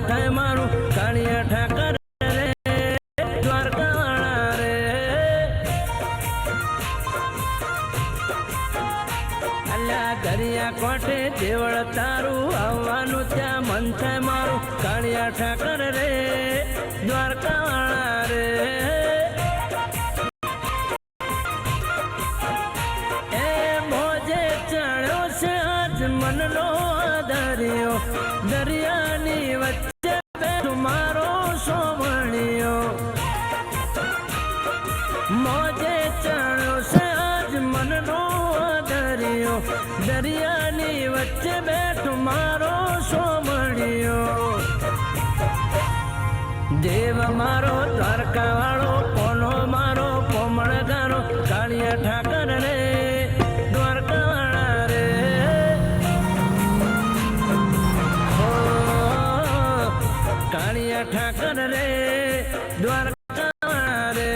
થાય મારું કાળિયા ઠાકર રે દ્વારકાવાળા રે અલ્યા દરિયા કોઠે દેવળ તારું આવવાનું ત્યાં મન થાય મારું કાળિયા ઠાકર રે દ્વારકાવાળા રે એ મોજે ચડ્યો છે આજ મનનો દરિયો દરિયાની વચ્ચે બેઠો મારો સોમણિયો મોજે ચડ્યો છે આજ મનનો દરિયો દરિયાની વચ્ચે બેઠો મારો સોમણિયો દેવ મારો દ્વારકા વાળો કોનો મારો કોમળગારો કાળિયા ઠાકર રે દ્વારકા વાળા રે કાળિયા ઠાકર રે દ્વારકા વાળા રે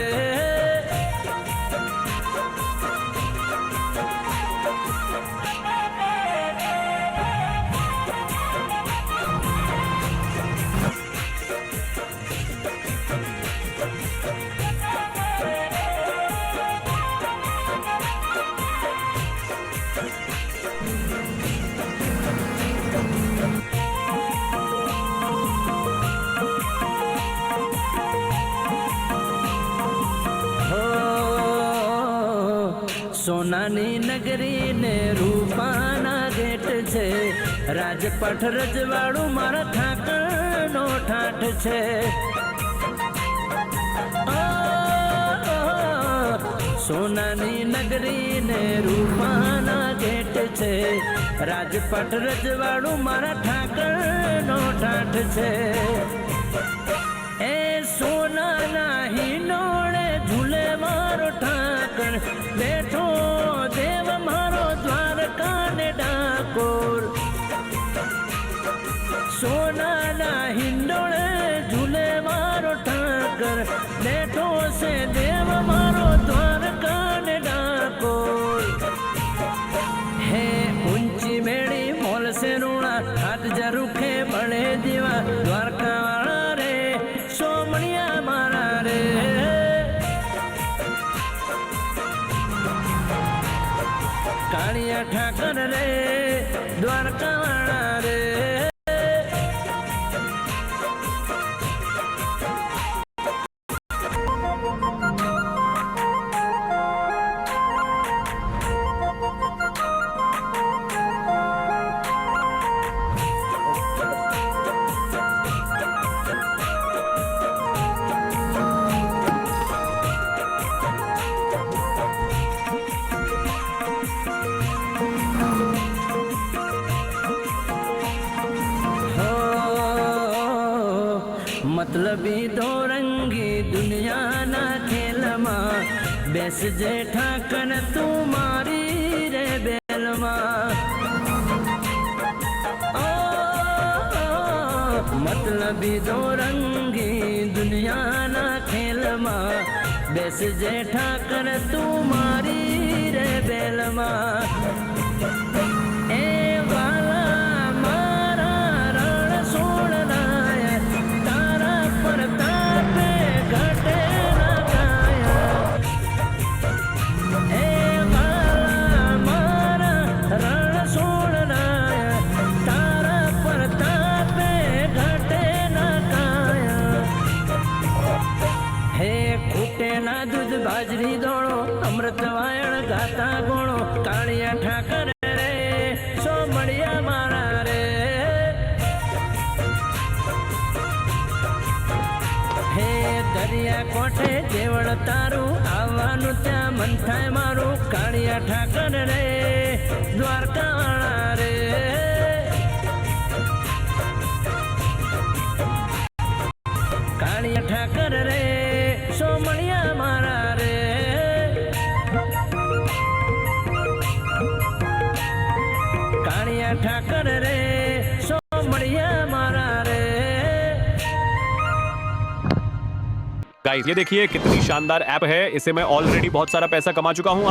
સોનાની નગરી ને રૂપાના ગેટ છે રાજપાઠ રજવાડું મારા ઠાકરનો ઠાઠ છે સોનાની નગરી ને રૂપાના ગેટ છે રાજપાઠ રજવાડું મારા ઠાકરનો ઠાઠ છે એ સોનાના હિંડોળે ઝૂલે મારો ઠાકર બેઠો દેવ મારો દ્વારકા ને ડાકોર સોનાના હિંડોળે ઝૂલે મારો ઠાકર બેઠો છે દેવ મારો દ્વારકા ને ડાકોર હે ઊંચી મેળી મોલ સે રૂણા હાથ જરૂખે બળે દીવા દ્વારકા વાળા રે સોમણિયા મારા રે કાળિયા ઠાકર રે દ્વારકા વાળા રે मतलबी दो रंगी दुनिया ना खेल मां बेस जे ठाकन तुम्हारी रे बेल मां मतलबी दो रंगी दुनिया ना खेल मां बेस जे ठाकन तुम्हारी रे बेल मां दूध बाजरी दोड़ो अमृत वायण गाता गोणो कालिया ठाकर रे सोमणिया मारा रे हे दरिया कोठे देवळ तारू आववानुं त्या मन थाय मारू कालिया ठाकर रे द्वारका वाळा रे कालिया ठाकर रे सोमणिया मारा रे कालिया ठाकर रे सोमणिया मारा रे। गाइस ये देखिए कितनी शानदार ऐप है, इससे मैं ऑलरेडी बहुत सारा पैसा कमा चुका हूँ।